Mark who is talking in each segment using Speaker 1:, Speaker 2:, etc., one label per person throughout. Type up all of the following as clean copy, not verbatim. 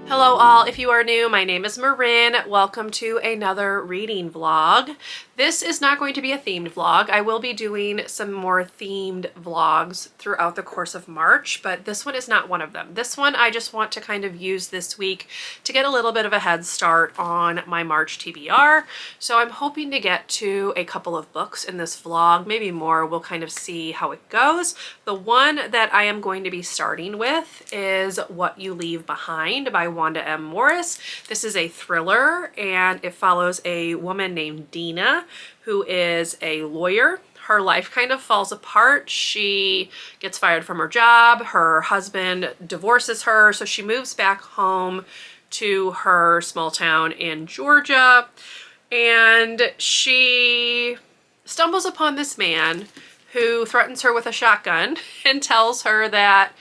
Speaker 1: Hello all, if you are new, my name is Marin. Welcome to another reading vlog. This is not going to be a themed vlog. I will be doing some more themed vlogs throughout the course of March, but this one is not one of them. This one I just want to kind of use this week to get a little bit of a head start on my March TBR. So I'm hoping to get to a couple of books in this vlog, maybe more. We'll kind of see how it goes. The one that I am going to be starting with is What You Leave Behind by Wanda M. Morris. This is a thriller and it follows a woman named Dina who is a lawyer. Her life kind of falls apart. She gets fired from her job. Her husband divorces her, so she moves back home to her small town in Georgia, and she stumbles upon this man who threatens her with a shotgun and tells her that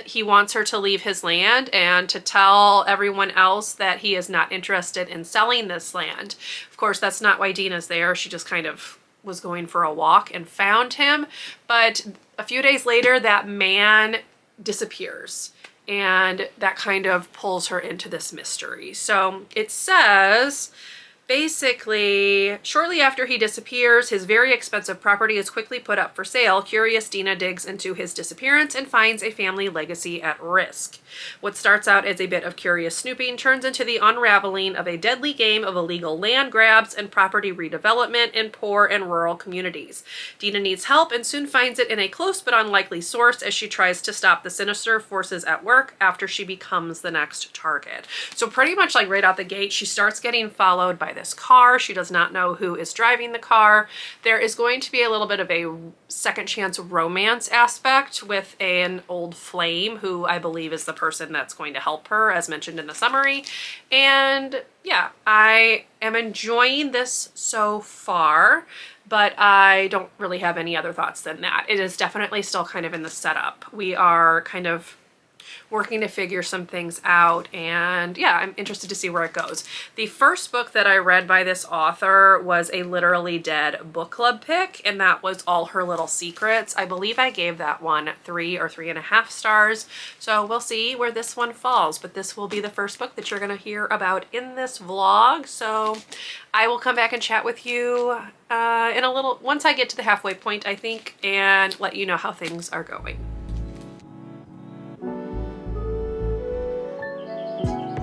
Speaker 1: he wants her to leave his land and to tell everyone else that he is not interested in selling this land. Of course, that's not why Dina's there. She just kind of was going for a walk and found him. But a few days later, that man disappears, and that kind of pulls her into this mystery. So it says, basically, shortly after he disappears, his very expensive property is quickly put up for sale. Curious Dina digs into his disappearance and finds a family legacy at risk. What starts out as a bit of curious snooping turns into the unraveling of a deadly game of illegal land grabs and property redevelopment in poor and rural communities. Dina needs help and soon finds it in a close but unlikely source as she tries to stop the sinister forces at work after she becomes the next target. So pretty much like right out the gate, she starts getting followed by this car. She does not know who is driving the car. There is going to be a little bit of a second chance romance aspect with an old flame who I believe is the person that's going to help her, as mentioned in the summary. And yeah, I am enjoying this so far, but I don't really have any other thoughts than that. It is definitely still kind of in the setup. We are kind of working to figure some things out, and yeah, I'm interested to see where it goes. The first book that I read by this author was a Literally Dead book club pick, and that was All Her Little Secrets. I believe I gave that one 3 or 3.5 stars, so we'll see where this one falls, but this will be the first book that you're going to hear about in this vlog, so I will come back and chat with you in a little, once I get to the halfway point, I think, and let you know how things are going.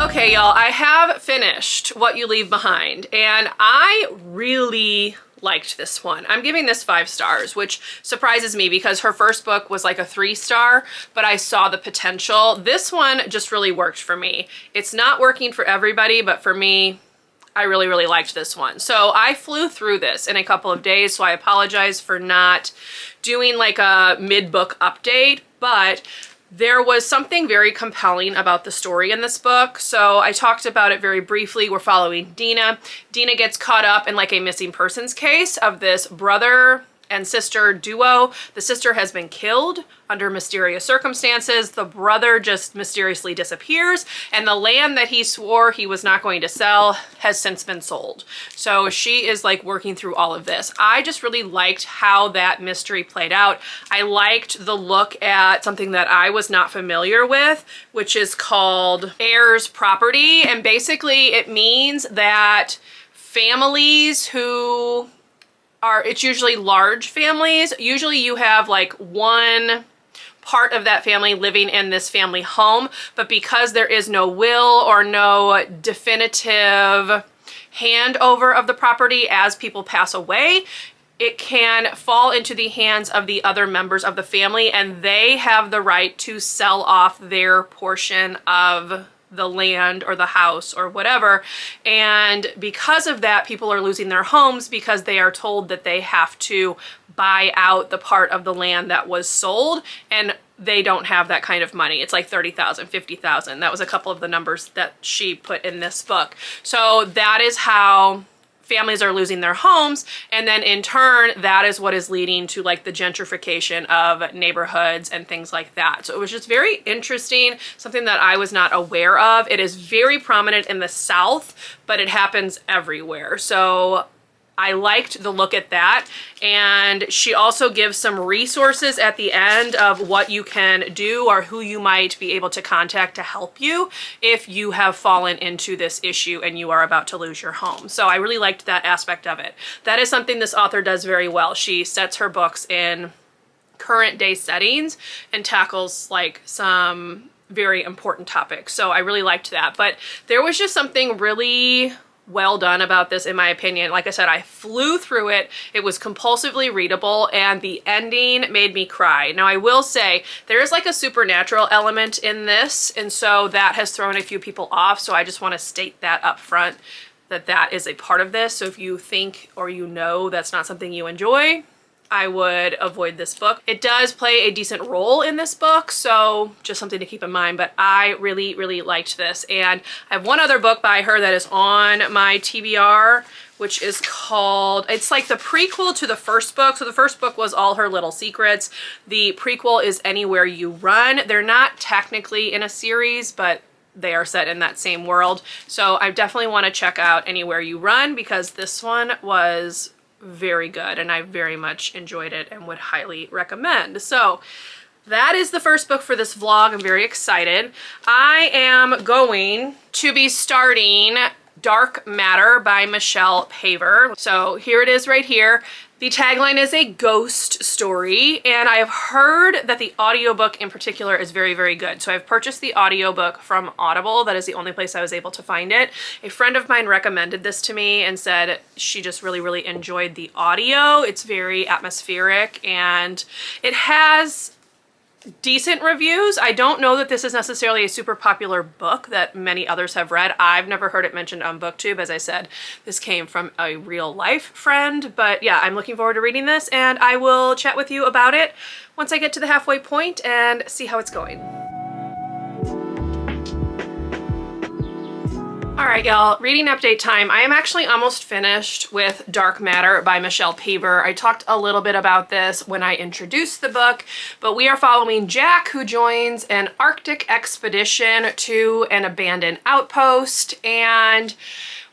Speaker 1: Okay, y'all, I have finished What You Leave Behind, and I really liked this one. I'm giving this 5 stars, which surprises me because her first book was like a 3-star, but I saw the potential. This one just really worked for me. It's not working for everybody, but for me, I really, really liked this one. So I flew through this in a couple of days, so I apologize for not doing like a mid-book update, but there was something very compelling about the story in this book. So I talked about it very briefly. We're following Dina. Dina gets caught up in like a missing persons case of this brother and sister duo. The sister has been killed under mysterious circumstances. The brother just mysteriously disappears, and the land that he swore he was not going to sell has since been sold. So she is like working through all of this. I just really liked how that mystery played out. I liked the look at something that I was not familiar with, which is called heirs property. And basically it means that families who it's usually large families. Usually you have like one part of that family living in this family home, but because there is no will or no definitive handover of the property as people pass away, it can fall into the hands of the other members of the family, and they have the right to sell off their portion of the land or the house or whatever. And because of that, people are losing their homes because they are told that they have to buy out the part of the land that was sold, and they don't have that kind of money. It's like 30,000, 50,000. That was a couple of the numbers that she put in this book. So that is how families are losing their homes, and then in turn that is what is leading to like the gentrification of neighborhoods and things like that. So it was just very interesting, something that I was not aware of. It is very prominent in the South, but it happens everywhere. So I liked the look at that. And she also gives some resources at the end of what you can do or who you might be able to contact to help you if you have fallen into this issue and you are about to lose your home. So I really liked that aspect of it. That is something this author does very well. She sets her books in current day settings and tackles like some very important topics. So I really liked that. But there was just something really well done about this, in my opinion. Like I said, I flew through it. It was compulsively readable, and the ending made me cry. Now, I will say there is like a supernatural element in this, and so that has thrown a few people off. So I just want to state that up front, that that is a part of this. So if you think or you know that's not something you enjoy, I would avoid this book. It does play a decent role in this book, so just something to keep in mind, but I really, really liked this. And I have one other book by her that is on my TBR, which is called, it's like the prequel to the first book. So the first book was All Her Little Secrets. The prequel is Anywhere You Run. They're not technically in a series, but they are set in that same world. So I definitely want to check out Anywhere You Run because this one was very good and I very much enjoyed it and would highly recommend. So that is the first book for this vlog. I'm very excited. I am going to be starting Dark Matter by Michelle Paver. So here it is right here. The tagline is a ghost story, and I have heard that the audiobook in particular is very, very good. So I've purchased the audiobook from Audible. That is the only place I was able to find it. A friend of mine recommended this to me and said she just really, really enjoyed the audio. It's very atmospheric and it has decent reviews. I don't know that this is necessarily a super popular book that many others have read. I've never heard it mentioned on BookTube. As I said, this came from a real life friend, but yeah, I'm looking forward to reading this and I will chat with you about it once I get to the halfway point and see how it's going. All right, y'all, reading update time. I am actually almost finished with Dark Matter by Michelle Paver. I talked a little bit about this when I introduced the book, but we are following Jack, who joins an Arctic expedition to an abandoned outpost, and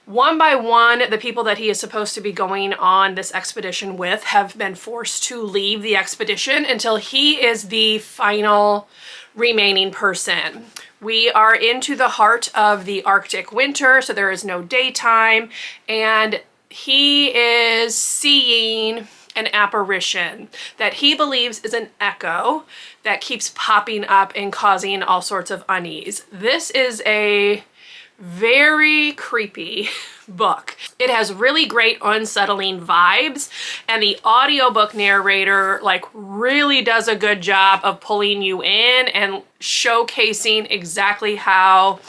Speaker 1: one by one, the people that he is supposed to be going on this expedition with have been forced to leave the expedition until he is the final remaining person. We are into the heart of the Arctic winter, so there is no daytime, and he is seeing an apparition that he believes is an echo that keeps popping up and causing all sorts of unease. This is a very creepy book. It has really great unsettling vibes, and the audiobook narrator like really does a good job of pulling you in and showcasing exactly how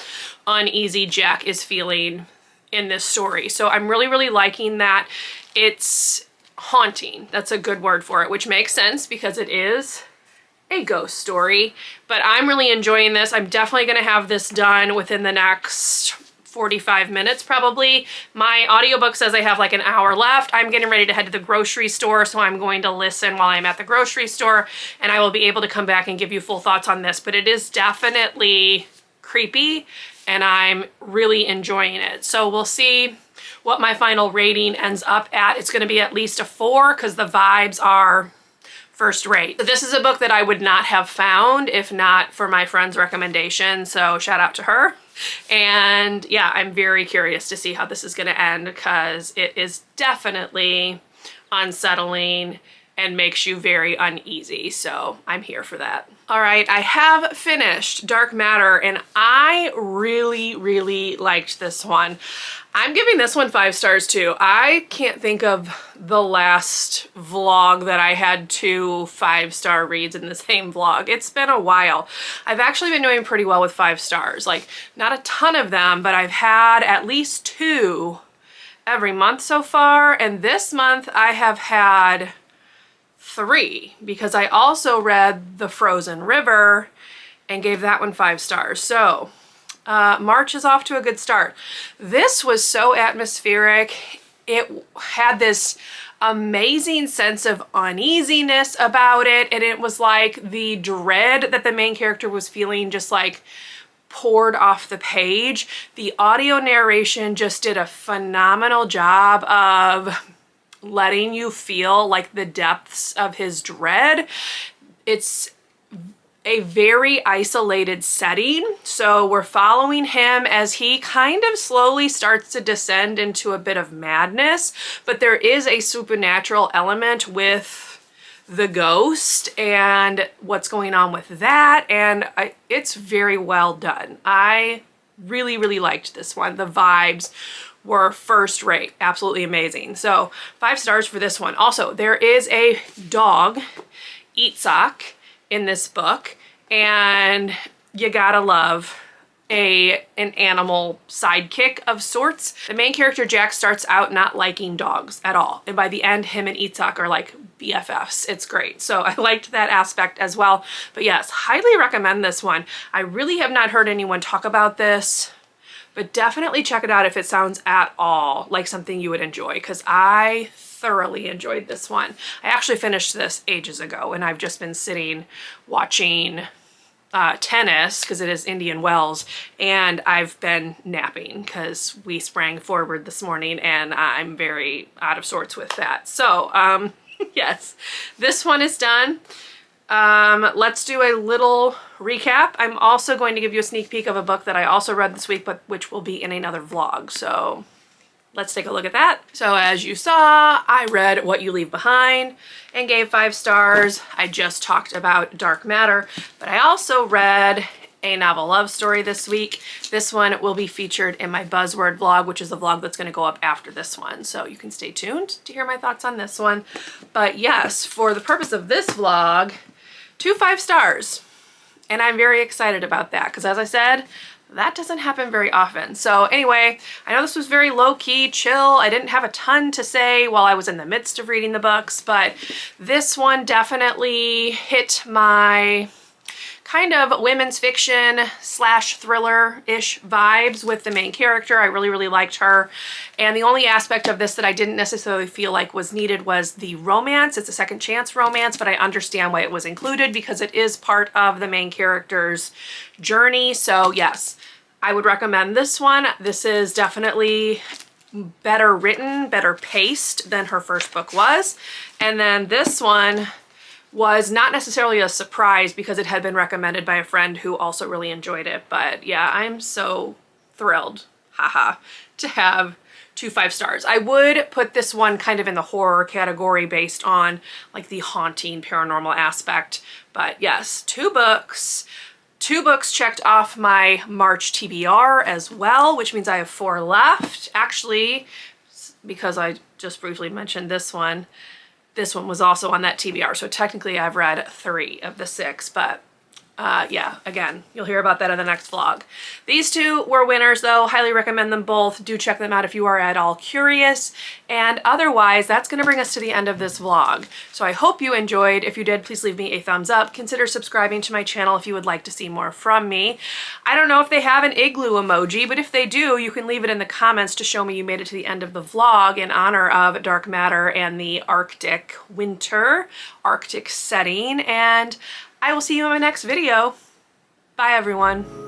Speaker 1: uneasy Jack is feeling in this story. So I'm really, really liking that. It's haunting. That's a good word for it, which makes sense because it is a ghost story, but I'm really enjoying this. I'm definitely going to have this done within the next 45 minutes probably. My audiobook says I have like an hour left. I'm getting ready to head to the grocery store, so I'm going to listen while I'm at the grocery store, and I will be able to come back and give you full thoughts on this, but it is definitely creepy and I'm really enjoying it. So we'll see what my final rating ends up at. It's going to be at least a 4 because the vibes are first rate. This is a book that I would not have found if not for my friend's recommendation, so shout out to her. And yeah, I'm very curious to see how this is going to end because it is definitely unsettling and makes you very uneasy, so I'm here for that. All right, I have finished Dark Matter and I really, really liked this one. I'm giving this one 5 stars too. I can't think of the last vlog that I had 2 5-star reads in the same vlog. It's been a while. I've actually been doing pretty well with 5 stars. Like, not a ton of them, but I've had at least 2 every month so far. And this month I have had 3 because I also read The Frozen River and gave that one 5 stars. So March is off to a good start. This was so atmospheric. It had this amazing sense of uneasiness about it, and it was like the dread that the main character was feeling just like poured off the page. The audio narration just did a phenomenal job of letting you feel like the depths of his dread. It's a very isolated setting. So we're following him as he kind of slowly starts to descend into a bit of madness, but there is a supernatural element with the ghost and what's going on with that, and it's very well done. I really, really liked this one. The vibes were first rate, absolutely amazing. So 5 stars for this one. Also, there is a dog, Itzhak, in this book, and you gotta love an animal sidekick of sorts. The main character, Jack, starts out not liking dogs at all, and by the end, him and Itzhak are like BFFs. It's great. So I liked that aspect as well. But yes, highly recommend this one. I really have not heard anyone talk about this, but definitely check it out if it sounds at all like something you would enjoy, because I thoroughly enjoyed this one. I actually finished this ages ago, and I've just been sitting watching tennis, because it is Indian Wells, and I've been napping because we sprang forward this morning and I'm very out of sorts with that. So yes, this one is done. Let's do a little recap. I'm also going to give you a sneak peek of a book that I also read this week, but which will be in another vlog. So let's take a look at that. So as you saw, I read What You Leave Behind and gave 5 stars. I just talked about Dark Matter, but I also read a novel love story this week. This one will be featured in my buzzword vlog, which is the vlog that's going to go up after this one. So you can stay tuned to hear my thoughts on this one. But yes, for the purpose of this vlog, 2 5 stars. And I'm very excited about that because, as I said, that doesn't happen very often. So anyway, I know this was very low-key, chill. I didn't have a ton to say while I was in the midst of reading the books, but this one definitely hit my kind of women's fiction slash thriller-ish vibes with the main character. I really, really liked her. And the only aspect of this that I didn't necessarily feel like was needed was the romance. It's a second chance romance, but I understand why it was included because it is part of the main character's journey. So yes, I would recommend this one. This is definitely better written, better paced than her first book was. And then this one was not necessarily a surprise because it had been recommended by a friend who also really enjoyed it. But yeah, I'm so thrilled, haha, to have 2 5 stars. I would put this one kind of in the horror category based on like the haunting paranormal aspect. But yes, 2 books. 2 books checked off my March TBR as well, which means I have 4 left. Actually, because I just briefly mentioned this one was also on that TBR. So technically I've read 3 of the 6, but yeah, again, you'll hear about that in the next vlog. These 2 were winners though. Highly recommend them both. Do check them out if you are at all curious. And otherwise, that's going to bring us to the end of this vlog. So I hope you enjoyed. If you did, please leave me a thumbs up. Consider subscribing to my channel if you would like to see more from me. I don't know if they have an igloo emoji, but if they do, you can leave it in the comments to show me you made it to the end of the vlog in honor of Dark Matter and the Arctic winter, Arctic setting. And I will see you in my next video. Bye, everyone.